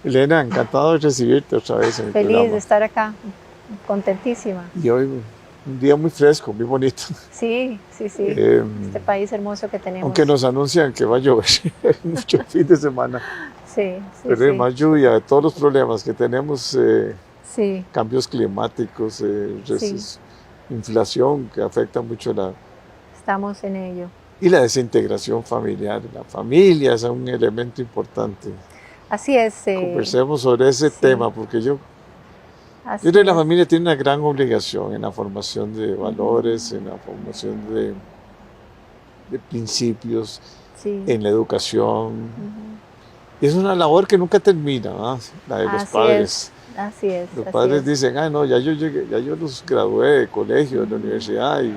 Elena, encantado de recibirte otra vez en el Feliz de programa. estar acá, contentísima. Y hoy un día muy fresco, muy bonito. Sí, sí, sí, Eh, este país hermoso que Aunque tenemos. nos anuncian que va a llover mucho el fin de semana, Sí, sí, pero hay sí, más lluvia, de todos los problemas que tenemos, sí, cambios climáticos, sí, inflación que afecta mucho estamos en ello. y la desintegración familiar. La familia es un elemento importante. Así es, Conversemos sobre ese sí, tema, porque yo creo así que la es. familia tiene una gran obligación en la formación de Ujú, valores, en la formación de principios, sí, en la educación. ujú. Y es una labor que nunca termina, ¿ah? La de los Así es, padres. así es, Los así padres es. dicen, ah, no, ya yo llegué, ya yo los gradué de colegio, de la Ujú, universidad, ujú.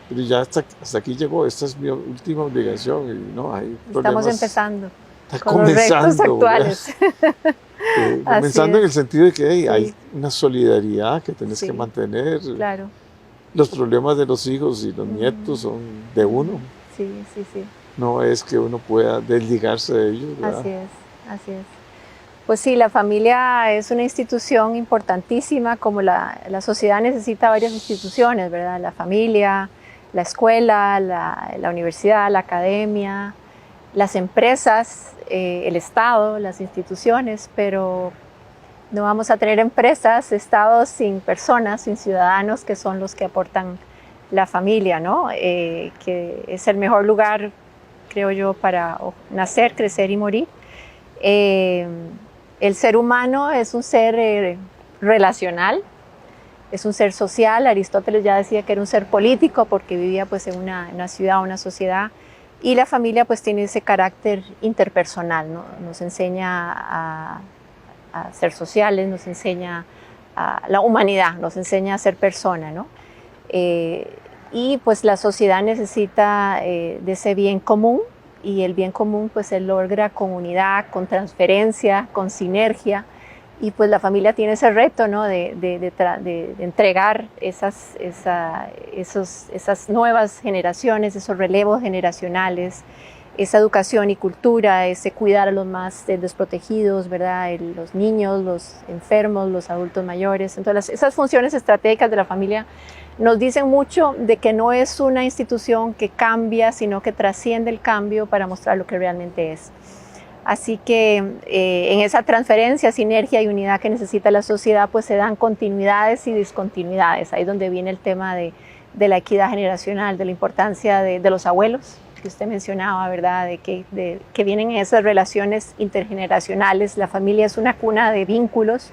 pero ya hasta aquí llegó, esta es mi última obligación. Y no, hay Estamos problemas, empezando está con los retos comenzando, ¿verdad? actuales. Así Comenzando en el es, sentido de que hey, hay sí, una solidaridad que tenés que sí, mantener. claro. Los problemas de los hijos y los nietos Ujú, son de uno. ujú. Sí, sí, sí. No es que uno pueda desligarse de ellos, ¿verdad? Así es, así es. Pues sí, la familia es una institución importantísima, como la sociedad necesita varias instituciones, ¿verdad? La familia, la escuela, la universidad, la academia, las empresas, el Estado, las instituciones, pero no vamos a tener empresas, estados sin personas, sin ciudadanos, que son los que aportan la familia, ¿no? Que es el mejor lugar, creo yo, para nacer, crecer y morir. Eh, el ser humano es un ser relacional, es un ser social. Aristóteles ya decía que era un ser político porque vivía pues en una ciudad, una sociedad. Y la familia pues tiene ese carácter interpersonal, ¿no? Nos enseña a ser sociales, nos enseña a la humanidad, nos enseña a ser persona, ¿no? Eh, y pues la sociedad necesita de ese bien común, y el bien común pues se logra con unidad, con transferencia, con sinergia, y pues la familia tiene ese reto, ¿no? de entregar esas nuevas generaciones, esos relevos generacionales, esa educación y cultura, ese cuidar a los más desprotegidos, ¿verdad? Los niños, los enfermos, los adultos mayores. Entonces, esas funciones estratégicas de la familia nos dicen mucho de que no es una institución que cambia, sino que trasciende el cambio para mostrar lo que realmente es. Así que en esa transferencia, sinergia y unidad que necesita la sociedad, pues se dan continuidades y discontinuidades. Ahí es donde viene el tema de la equidad generacional, de la importancia de los abuelos, que usted mencionaba, ¿verdad? Que vienen esas relaciones intergeneracionales. La familia es una cuna de vínculos,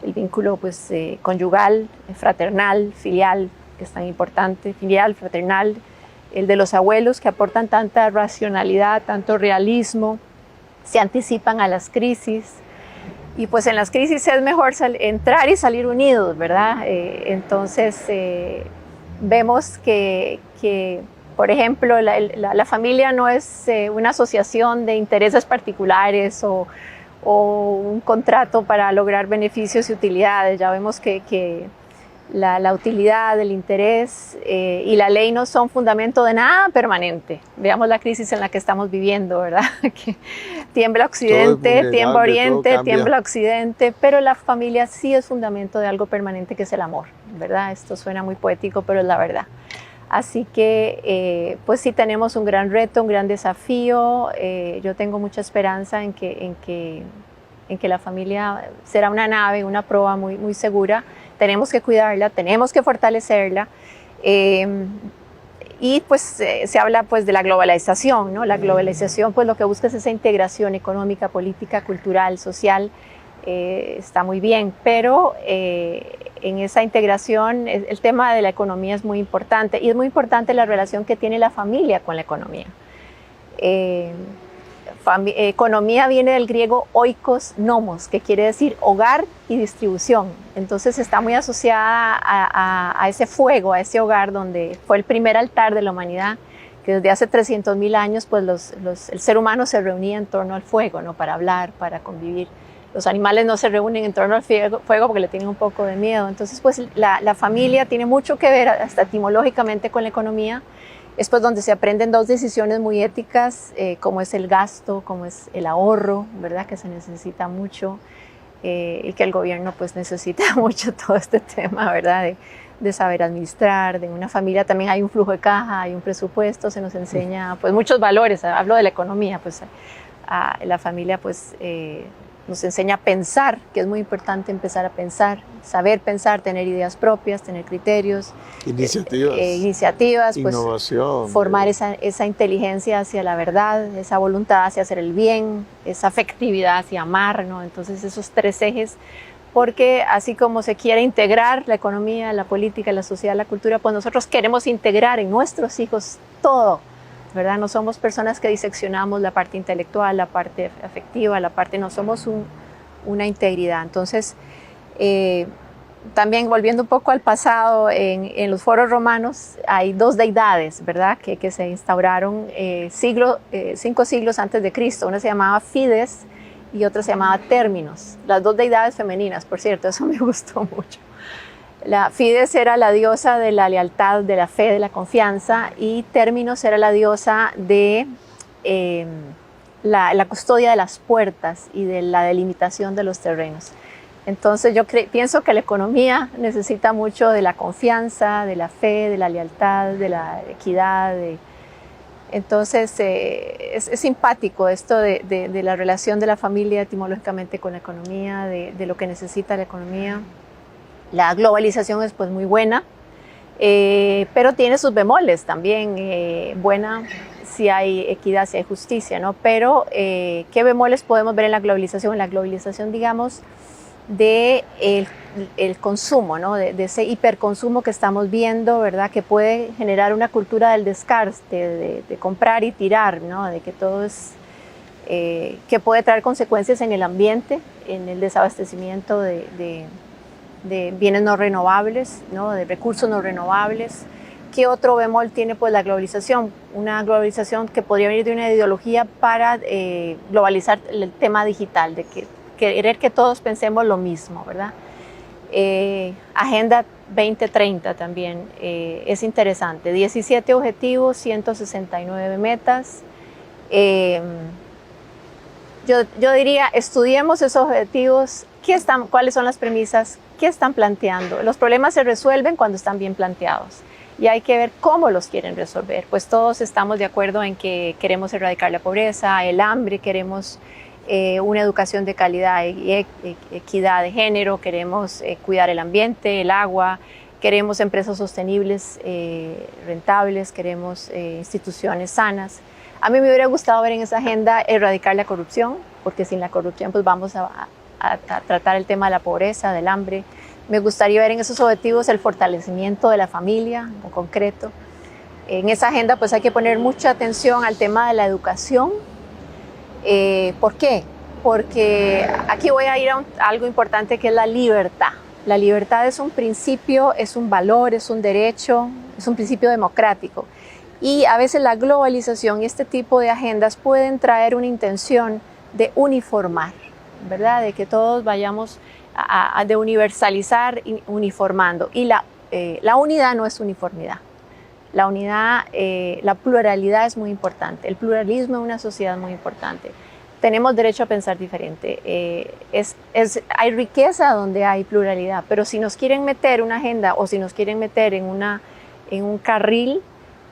el vínculo pues conyugal, fraternal, filial, que es tan importante, filial, fraternal, el de los abuelos, que aportan tanta racionalidad, tanto realismo, se anticipan a las crisis, y pues en las crisis es mejor entrar y salir unidos, ¿verdad? Entonces vemos que, por ejemplo, la familia no es una asociación de intereses particulares o un contrato para lograr beneficios y utilidades. Ya vemos que la utilidad, el interés y la ley no son fundamento de nada permanente. Veamos la crisis en la que estamos viviendo, ¿verdad? Que tiembla Todo es Occidente, tiembla vulnerable, todo Oriente, cambia. tiembla Occidente, pero la familia sí es fundamento de algo permanente, que es el amor, ¿verdad? Esto suena muy poético, pero es la verdad. Así que, pues sí tenemos un gran reto, un gran desafío. Yo tengo mucha esperanza en que la familia será una nave, una proa muy, muy segura. Tenemos que cuidarla, tenemos que fortalecerla. Eh, y pues se habla pues de la globalización, ¿no? La globalización pues lo que busca es esa integración económica, política, cultural, social. Está muy bien, pero en esa integración el tema de la economía es muy importante, y es muy importante la relación que tiene la familia con la economía. Eh, Economía viene del griego oikos nomos, que quiere decir hogar y distribución. Entonces está muy asociada a ese fuego, a ese hogar donde fue el primer altar de la humanidad, que desde hace 300.000 años pues el ser humano se reunía en torno al fuego, ¿no? Para hablar, para convivir. Los animales no se reúnen en torno al fuego porque le tienen un poco de miedo. Entonces pues la familia tiene mucho que ver hasta etimológicamente con la economía. Es pues donde se aprenden dos decisiones muy éticas, como es el gasto, como es el ahorro, ¿verdad? Que se necesita mucho y que el gobierno pues necesita mucho todo este tema, ¿verdad? De saber administrar, de una familia también hay un flujo de caja, hay un presupuesto, se nos enseña pues muchos valores, hablo de la economía, pues la familia pues nos enseña a pensar, que es muy importante empezar a pensar, saber pensar, tener ideas propias, tener criterios, iniciativas, innovación, pues formar esa inteligencia hacia la verdad, esa voluntad hacia hacer el bien, esa afectividad hacia amar, ¿no? Entonces esos tres ejes, porque así como se quiere integrar la economía, la política, la sociedad, la cultura, pues nosotros queremos integrar en nuestros hijos todo, ¿verdad? No somos personas que diseccionamos la parte intelectual, la parte afectiva, no somos una integridad. Entonces, también volviendo un poco al pasado, en los foros romanos hay dos deidades, ¿verdad? Que se instauraron 5 siglos antes de Cristo. Una se llamaba Fides y otra se llamaba Terminus. Las dos deidades femeninas, por cierto, eso me gustó mucho. La Fides era la diosa de la lealtad, de la fe, de la confianza, y Terminus era la diosa de la custodia de las puertas y de la delimitación de los terrenos. Entonces yo pienso que la economía necesita mucho de la confianza, de la fe, de la lealtad, de la equidad. Entonces es simpático esto de la relación de la familia etimológicamente con la economía, de lo que necesita la economía. La globalización es pues muy buena, pero tiene sus bemoles también, buena si hay equidad, si hay justicia, ¿no? Pero ¿qué bemoles podemos ver en la globalización? En la globalización, digamos, de el consumo, ¿no? De ese hiperconsumo que estamos viendo, ¿verdad? Que puede generar una cultura del descarte, de comprar y tirar, ¿no? De que todo es, que puede traer consecuencias en el ambiente, en el desabastecimiento de bienes no renovables, ¿no? De recursos no renovables. ¿Qué otro bemol tiene pues la globalización? Una globalización que podría venir de una ideología para globalizar el tema digital, de querer que todos pensemos lo mismo, ¿verdad? Agenda 2030 también es interesante. 17 objetivos, 169 metas. Yo diría, estudiemos esos objetivos, cuáles son las premisas, qué están planteando. Los problemas se resuelven cuando están bien planteados y hay que ver cómo los quieren resolver. Pues todos estamos de acuerdo en que queremos erradicar la pobreza, el hambre, queremos una educación de calidad y equidad de género, queremos cuidar el ambiente, el agua, queremos empresas sostenibles, rentables, queremos instituciones sanas. A mí me hubiera gustado ver en esa agenda erradicar la corrupción, porque sin la corrupción pues vamos a tratar el tema de la pobreza, del hambre. Me gustaría ver en esos objetivos el fortalecimiento de la familia en concreto. En esa agenda pues hay que poner mucha atención al tema de la educación. ¿Por qué? Porque aquí voy a ir a algo importante que es la libertad. La libertad es un principio, es un valor, es un derecho, es un principio democrático. Y a veces la globalización y este tipo de agendas pueden traer una intención de uniformar, ¿verdad? De que todos vayamos de universalizar uniformando. Y la unidad no es uniformidad. La unidad, la pluralidad es muy importante. El pluralismo en una sociedad es muy importante. Tenemos derecho a pensar diferente. Hay riqueza donde hay pluralidad, pero si nos quieren meter una agenda o si nos quieren meter en un carril,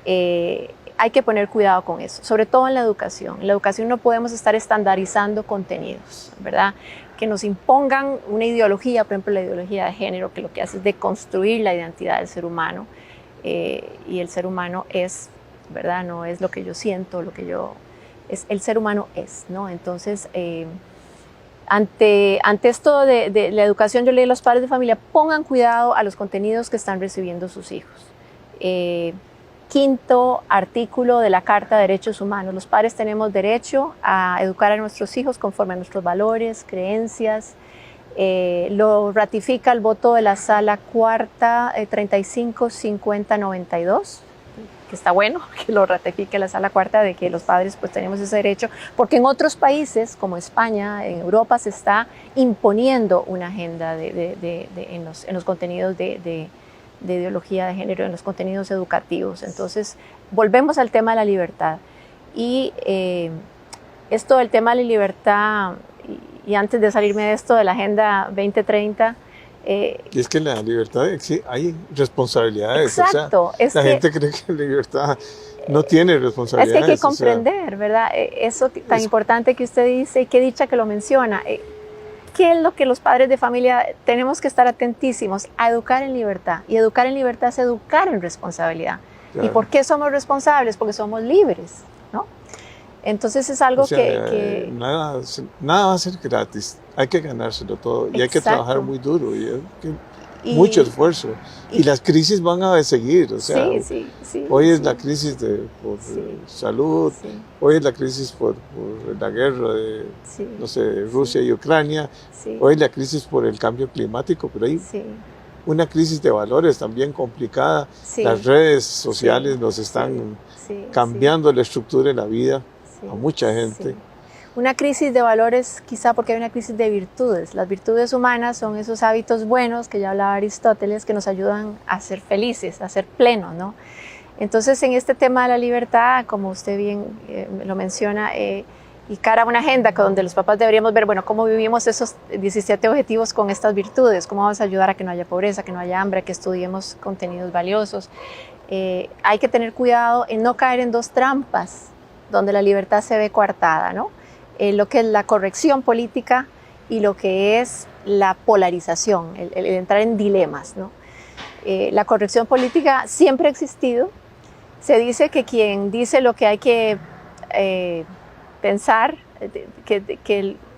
hay que poner cuidado con eso, sobre todo en la educación. En la educación no podemos estar estandarizando contenidos, ¿verdad? Que nos impongan una ideología, por ejemplo la ideología de género, que lo que hace es deconstruir la identidad del ser humano. Y el ser humano es, ¿verdad? No es lo que yo siento, el ser humano es, ¿no? Entonces, ante esto de la educación, yo le digo a los padres de familia, pongan cuidado a los contenidos que están recibiendo sus hijos. Quinto artículo de la Carta de Derechos Humanos. Los padres tenemos derecho a educar a nuestros hijos conforme a nuestros valores, creencias. Lo ratifica el voto de la Sala Cuarta 35-50-92, que está bueno que lo ratifique la Sala Cuarta, de que los padres pues tenemos ese derecho, porque en otros países como España, en Europa, se está imponiendo una agenda en los contenidos de de ideología de género en los contenidos educativos. Entonces, volvemos al tema de la libertad. Y esto del tema de la libertad, y antes de salirme de esto de la Agenda 2030, y es que la libertad, hay responsabilidades. Exacto. O sea, la gente cree que la libertad no tiene responsabilidades. Es que hay que comprender, ¿verdad? Eso tan importante que usted dice, y qué dicha que lo menciona. ¿Qué es lo que los padres de familia tenemos que estar atentísimos? A educar en libertad. Y educar en libertad es educar en responsabilidad. Claro. ¿Y por qué somos responsables? Porque somos libres, ¿no? Entonces es algo que nada va a ser gratis. Hay que ganárselo todo. Exacto. Y hay que trabajar muy duro. Mucho esfuerzo. Y las crisis van a seguir. O sea, hoy es la crisis por salud, hoy es la crisis por la guerra de no sé, Rusia y Ucrania, hoy es la crisis por el cambio climático, pero hay una crisis de valores también complicada. Las redes sociales nos están cambiando la estructura de la vida a mucha gente. Una crisis de valores quizá porque hay una crisis de virtudes. Las virtudes humanas son esos hábitos buenos que ya hablaba Aristóteles que nos ayudan a ser felices, a ser plenos, ¿no? Entonces en este tema de la libertad, como usted bien lo menciona, y cara a una agenda donde los papás deberíamos ver, bueno, cómo vivimos esos 17 objetivos con estas virtudes, cómo vamos a ayudar a que no haya pobreza, que no haya hambre, que estudiemos contenidos valiosos. Hay que tener cuidado en no caer en dos trampas donde la libertad se ve coartada, ¿no? Lo que es la corrección política y lo que es la polarización, el entrar en dilemas, ¿no? La corrección política siempre ha existido. Se dice que quien dice lo que hay que pensar,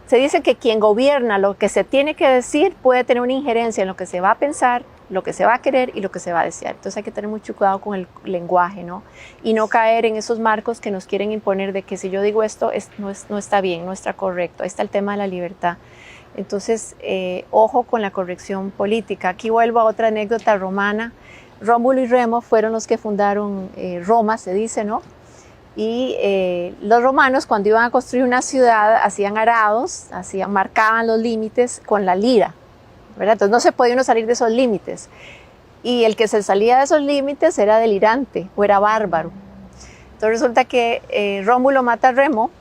se dice que quien gobierna lo que se tiene que decir puede tener una injerencia en lo que se va a pensar, lo que se va a querer y lo que se va a desear. Entonces hay que tener mucho cuidado con el lenguaje, ¿no? Y no caer en esos marcos que nos quieren imponer de que si yo digo esto no está bien, no está correcto. Ahí está el tema de la libertad. Entonces, ojo con la corrección política. Aquí vuelvo a otra anécdota romana. Rómulo y Remo fueron los que fundaron Roma, se dice, ¿no? Y los romanos, cuando iban a construir una ciudad, hacían arados, marcaban los límites con la lira, ¿verdad? Entonces no se podía uno salir de esos límites. Y el que se salía de esos límites era delirante o era bárbaro. Entonces resulta que Rómulo mata a Remo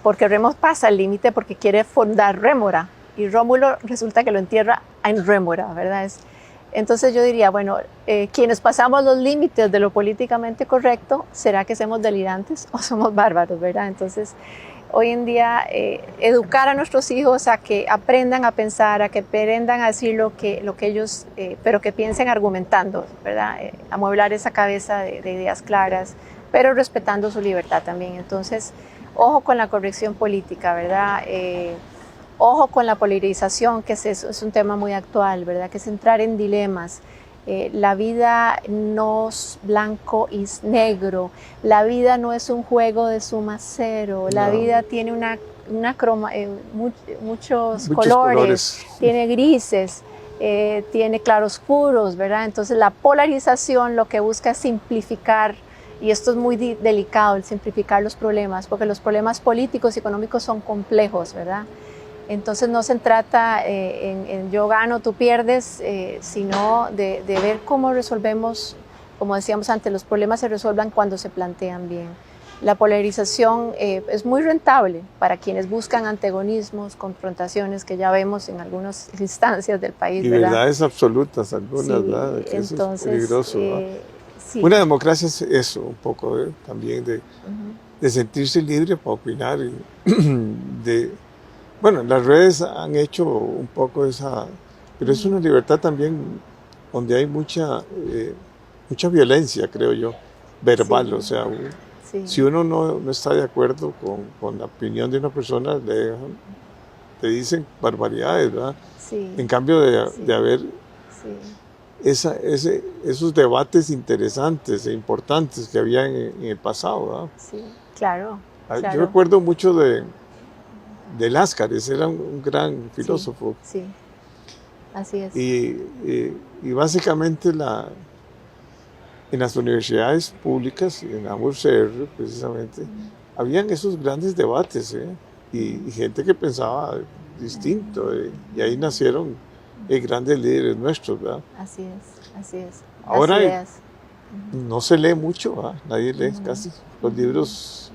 porque Remo pasa el límite porque quiere fundar Rémora. Y Rómulo resulta que lo entierra en Rémora, ¿verdad? Entonces yo diría, bueno, quienes pasamos los límites de lo políticamente correcto, ¿será que somos delirantes o somos bárbaros, verdad? Entonces, hoy en día, educar a nuestros hijos a que aprendan a pensar, a que aprendan a decir lo que ellos, pero que piensen argumentando, ¿verdad? Amueblar esa cabeza de ideas claras, pero respetando su libertad también. Entonces, ojo con la corrección política, ¿verdad? Ojo con la polarización, que es un tema muy actual, ¿verdad? Que es entrar en dilemas. La vida no es blanco y negro. La vida no es un juego de suma cero. La vida tiene muchos colores, tiene grises, tiene claroscuros, ¿verdad? Entonces la polarización lo que busca es simplificar. Y esto es muy delicado, el simplificar los problemas, porque los problemas políticos y económicos son complejos, ¿verdad? Entonces no se trata en yo gano, tú pierdes, sino de ver cómo resolvemos, como decíamos antes, los problemas se resuelvan cuando se plantean bien. La polarización es muy rentable para quienes buscan antagonismos, confrontaciones que ya vemos en algunas instancias del país. Y verdades absolutas algunas, sí, ¿verdad? Que entonces, eso es peligroso. Sí. Una democracia es eso, un poco también de sentirse libre para opinar y bueno, las redes han hecho un poco esa, pero es una libertad también donde hay mucha violencia, creo yo, verbal, o sea, si uno no está de acuerdo con la opinión de una persona, te dicen barbaridades, ¿verdad? En cambio de haber esos debates interesantes e importantes que había en el pasado, ¿verdad? Sí, claro. Yo recuerdo mucho de Láscaris, era un gran filósofo. Sí, así es. Y básicamente en las universidades públicas, en la UCR precisamente, habían esos grandes debates, y gente que pensaba distinto, y ahí nacieron grandes líderes nuestros, ¿verdad? Así es, así es. Ahora no se lee mucho, ¿verdad? Nadie lee casi. Los libros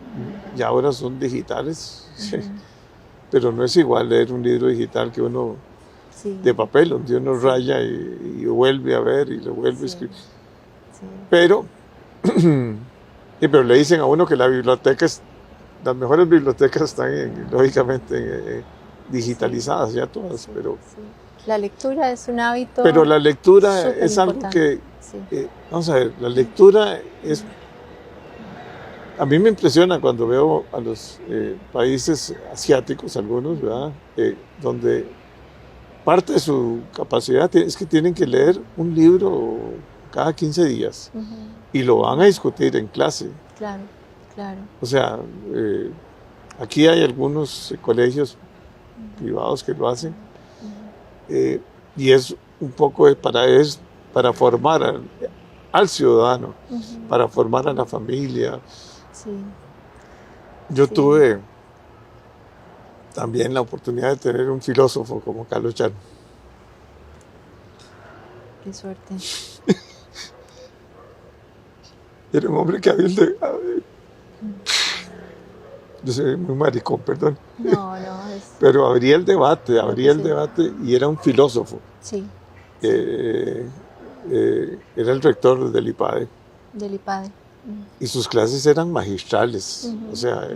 ya ahora son digitales, pero no es igual leer un libro digital que uno de papel, donde uno raya y vuelve a ver y lo vuelve a escribir. Sí. Pero le dicen a uno que las mejores bibliotecas están lógicamente digitalizadas ya todas, pero... La lectura es un hábito. Pero la lectura es algo que, vamos a ver, la lectura es... A mí me impresiona cuando veo a los países asiáticos, algunos, ¿verdad? Donde parte de su capacidad es que tienen que leer un libro cada 15 días y lo van a discutir en clase. Claro, claro. O sea, aquí hay algunos colegios privados que lo hacen y es un poco para formar al ciudadano, para formar a la familia. Sí. Yo tuve también la oportunidad de tener un filósofo como Carlos Char. Qué suerte. Era un hombre que había yo soy muy maricón, perdón. No. Pero abría el debate y era un filósofo. Sí. Era el rector del IPADE. Del IPADE. Y sus clases eran magistrales, o sea,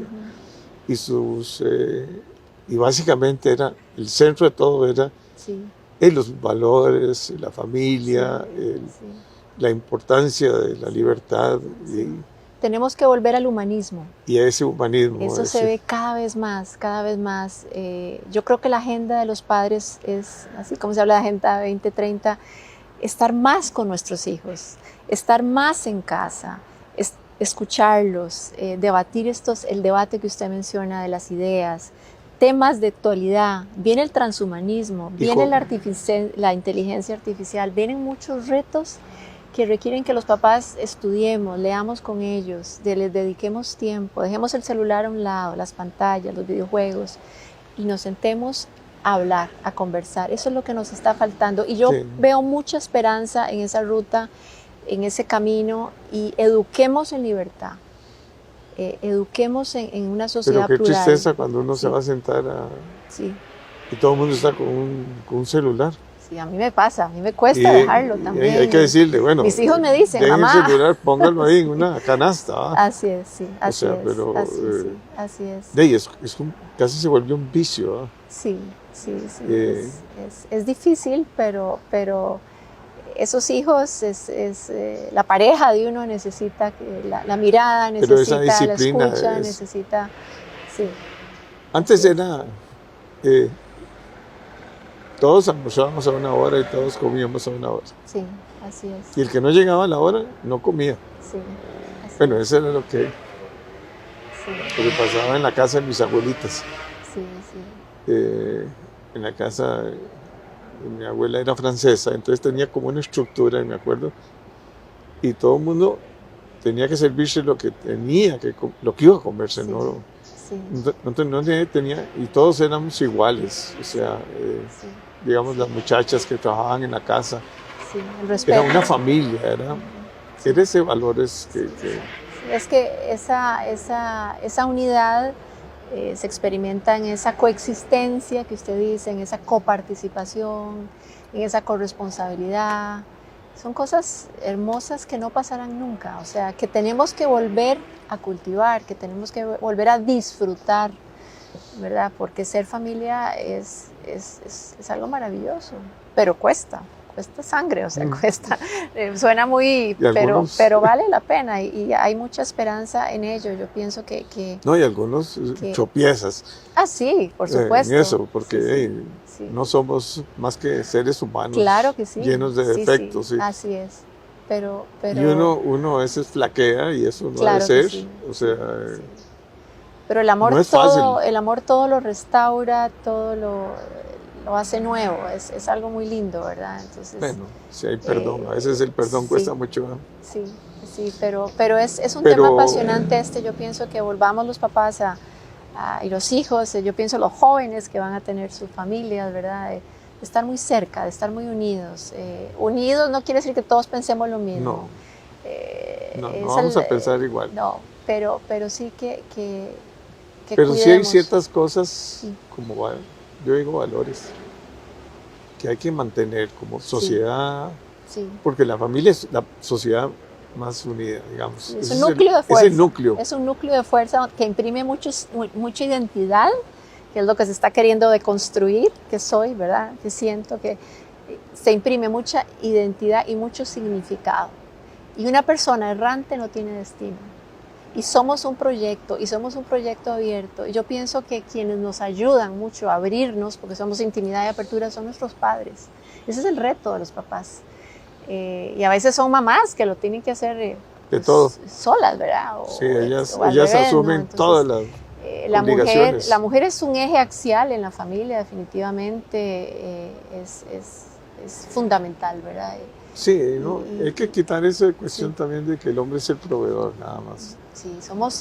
y básicamente era, el centro de todo era los valores, la familia, la importancia de la libertad. Tenemos que volver al humanismo. Y a ese humanismo. Eso se ve cada vez más. Yo creo que la agenda de los padres es, así como se habla de Agenda 2030, estar más con nuestros hijos, estar más en casa, escucharlos, debatir el debate que usted menciona de las ideas, temas de actualidad. Viene el transhumanismo, viene la inteligencia artificial, vienen muchos retos que requieren que los papás estudiemos, leamos con ellos, les dediquemos tiempo, dejemos el celular a un lado, las pantallas, los videojuegos, y nos sentemos a hablar, a conversar. Eso es lo que nos está faltando. Y yo veo mucha esperanza en esa ruta, en ese camino, y eduquemos en libertad, eduquemos en una sociedad plural. Pero qué tristeza cuando uno se va a sentar y todo el mundo está con un celular. Sí, a mí me pasa, a mí me cuesta dejarlo también. Hay que decirle, bueno, mis hijos me dicen, dejen mamá, el celular, póngalo ahí en una canasta. ¿Va? Así es, sí, así es. Casi se vuelve un vicio. ¿Va? Sí. Es difícil, pero esos hijos, la pareja de uno necesita la mirada, necesita la escucha, necesita... Sí. Antes era... todos almorzábamos a una hora y todos comíamos a una hora. Sí, así es. Y el que no llegaba a la hora, no comía. Sí. Bueno, eso era lo que pasaba en la casa de mis abuelitas. Sí. En la casa... Mi abuela era francesa, entonces tenía como una estructura, me acuerdo, y todo el mundo tenía que servirse lo que iba a comerse, ¿no? No tenía, y todos éramos iguales, o sea, digamos, las muchachas que trabajaban en la casa, el respeto. Era una familia, era ese valor Es que esa unidad se experimenta en esa coexistencia que usted dice, en esa coparticipación, en esa corresponsabilidad. Son cosas hermosas que no pasarán nunca, o sea, que tenemos que volver a cultivar, que tenemos que volver a disfrutar, ¿verdad? Porque ser familia es algo maravilloso, pero cuesta sangre, o sea, cuesta, suena muy, pero vale la pena y hay mucha esperanza en ello. Yo pienso que no, y algunos tropiezas. Sí, por supuesto. En eso, porque no somos más que seres humanos, claro que sí, llenos de defectos. Sí. Así es, pero y uno a veces flaquea y eso no debe ser, o sea... Pero el amor, no es fácil. El amor todo lo restaura, todo lo hace nuevo, es algo muy lindo, ¿verdad? Entonces, bueno, si hay perdón, a veces el perdón cuesta mucho. ¿No? Sí, pero es un tema apasionante yo pienso que volvamos los papás y los hijos, yo pienso los jóvenes que van a tener sus familias, ¿verdad? estar muy cerca, de estar muy unidos. Unidos no quiere decir que todos pensemos lo mismo. No vamos a pensar igual. No, pero sí que pero cuidemos. sí hay ciertas cosas, como yo digo valores, que hay que mantener como sociedad, porque la familia es la sociedad más unida, digamos. Es un núcleo de fuerza. Es el núcleo. Es un núcleo de fuerza que imprime mucha identidad, que es lo que se está queriendo deconstruir, que soy, ¿verdad? Que siento que se imprime mucha identidad y mucho significado. Y una persona errante no tiene destino. Y somos un proyecto abierto. Yo pienso que quienes nos ayudan mucho a abrirnos, porque somos intimidad y apertura, son nuestros padres. Ese es el reto de los papás. Y a veces son mamás que lo tienen que hacer de todo. Solas, ¿verdad? Sí, ellas asumen ¿no? todas las obligaciones. La mujer es un eje axial en la familia, definitivamente es fundamental, ¿verdad? Sí, ¿no? Hay que quitar esa cuestión también de que el hombre es el proveedor, nada más. Sí,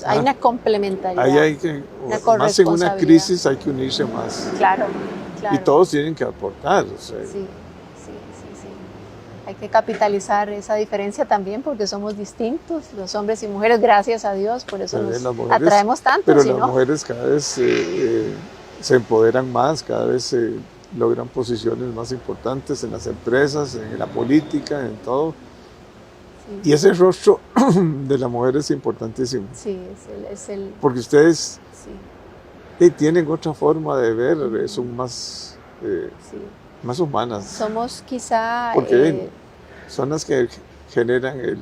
hay una complementariedad. Ahí hay que, más en una crisis hay que unirse más. Claro. Y todos tienen que aportar. O sea. Sí. Hay que capitalizar esa diferencia también porque somos distintos, los hombres y mujeres, gracias a Dios, por eso nos atraemos tanto. Pero las mujeres cada vez se empoderan más, cada vez logran posiciones más importantes en las empresas, en la política, en todo. Sí. Y ese rostro de la mujer es importantísimo. Sí, es el porque ustedes tienen otra forma de ver, son más humanas. Somos quizá... Porque son las que generan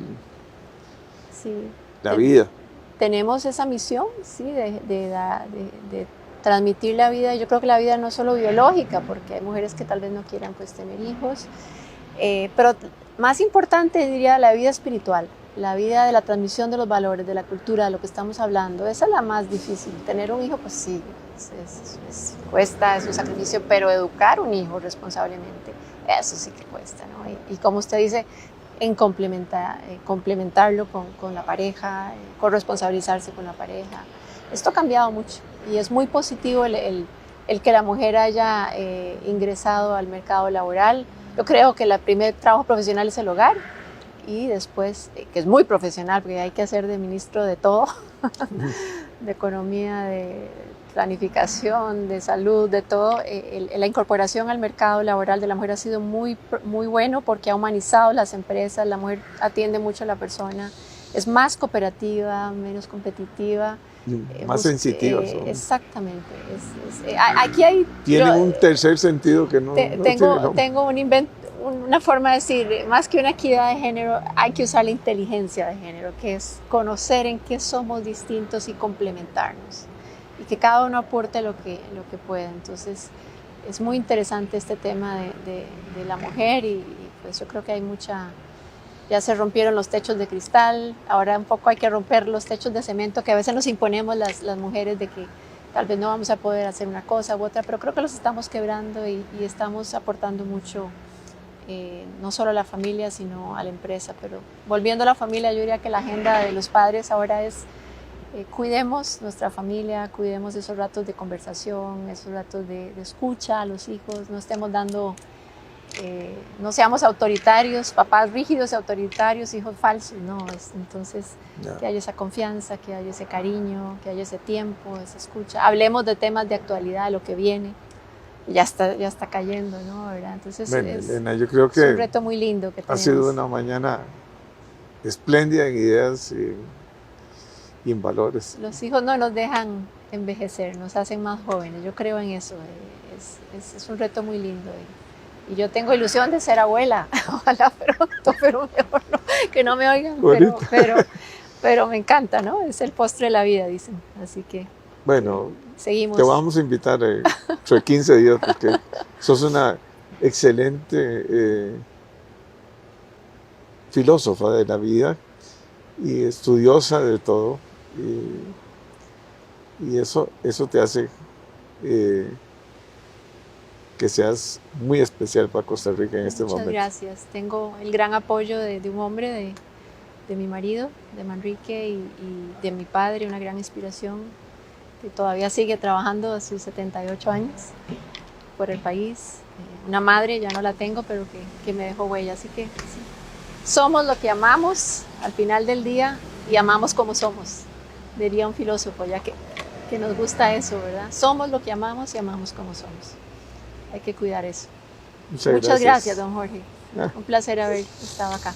la vida. Tenemos esa misión, de transmitir la vida. Yo creo que la vida no es solo biológica, porque hay mujeres que tal vez no quieran pues tener hijos, pero más importante diría la vida espiritual, la vida de la transmisión de los valores, de la cultura, de lo que estamos hablando. Esa es la más difícil. Tener un hijo, pues sí, cuesta, es un sacrificio, pero educar un hijo responsablemente, eso sí que cuesta, ¿no? Y como usted dice, en complementarlo con la pareja, corresponsabilizarse con la pareja. Esto ha cambiado mucho y es muy positivo el que la mujer haya ingresado al mercado laboral. Yo creo que el primer trabajo profesional es el hogar y después, que es muy profesional, porque hay que hacer de ministro de todo, de economía, de planificación, de salud, de todo. La incorporación al mercado laboral de la mujer ha sido muy, muy bueno porque ha humanizado las empresas, la mujer atiende mucho a la persona, es más cooperativa, menos competitiva. Más sensitiva. Exactamente. Aquí hay... Tienen un tercer sentido que no tengo una forma de decir, más que una equidad de género, hay que usar la inteligencia de género, que es conocer en qué somos distintos y complementarnos. Y que cada uno aporte lo que puede. Entonces, es muy interesante este tema de la mujer y pues yo creo que hay mucha... Ya se rompieron los techos de cristal, ahora un poco hay que romper los techos de cemento que a veces nos imponemos las mujeres de que tal vez no vamos a poder hacer una cosa u otra, pero creo que los estamos quebrando y estamos aportando mucho, no solo a la familia, sino a la empresa. Pero volviendo a la familia, yo diría que la agenda de los padres ahora es cuidemos nuestra familia, cuidemos esos ratos de conversación, esos ratos de escucha a los hijos, no estemos dando... no seamos autoritarios, papás rígidos y autoritarios, hijos falsos, no. Entonces, que haya esa confianza, que haya ese cariño, que haya ese tiempo, esa escucha. Hablemos de temas de actualidad, de lo que viene. Ya está cayendo, ¿no? ¿Verdad? Entonces, bueno, Elena, yo creo que es un reto muy lindo que tenemos. Ha sido una mañana espléndida en ideas y en valores. Los hijos no nos dejan envejecer, nos hacen más jóvenes. Yo creo en eso. Es un reto muy lindo. Y yo tengo ilusión de ser abuela, ojalá pronto, pero mejor no, que no me oigan, pero me encanta, ¿no? Es el postre de la vida, dicen, así que bueno, seguimos. Te vamos a invitar dentro de 15 días porque sos una excelente filósofa de la vida y estudiosa de todo y eso te hace... que seas muy especial para Costa Rica en este momento. Muchas gracias. Tengo el gran apoyo de un hombre, de mi marido, de Manrique, y de mi padre, una gran inspiración, que todavía sigue trabajando a sus 78 años. por el país, una madre, ya no la tengo, pero que me dejó huella. Así que sí, somos lo que amamos al final del día y amamos como somos, diría un filósofo, ya que nos gusta eso, ¿verdad? Somos lo que amamos y amamos como somos. Hay que cuidar eso. Muchas gracias, don Jorge. Un placer haber estado acá.